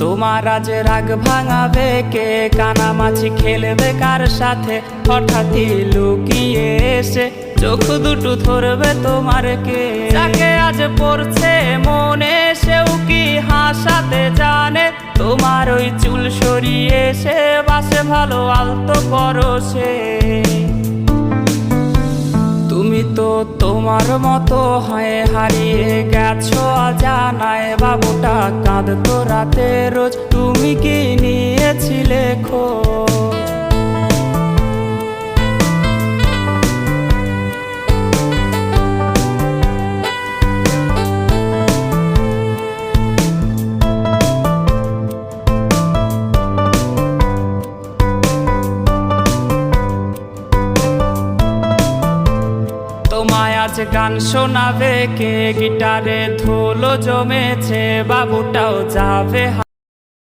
তোমার আজ রাগ ভাঙাবে কে? কানামাছি খেলবে কার সাথে? হঠাৎই লুকিয়ে এসে চোখ দুটো ধরবে তোমার কে? যাকে আজ পড়ছে মনে সেও কি হাসাতে জানে? তোমার ওই চুল সরিয়ে সে বাসে ভালো আলতো পরশে। তুমি তো তোমার মতো হয়ে হারিয়ে গেছো অজানায়। বাবুটা কাঁদতো রাতে রোজ, তুমি কি নিয়েছিলে খোঁজ? তোমায় আজ গান শোনাবে কে? গিটারে ধুলো জমেছে, বাবুটাও যাবে।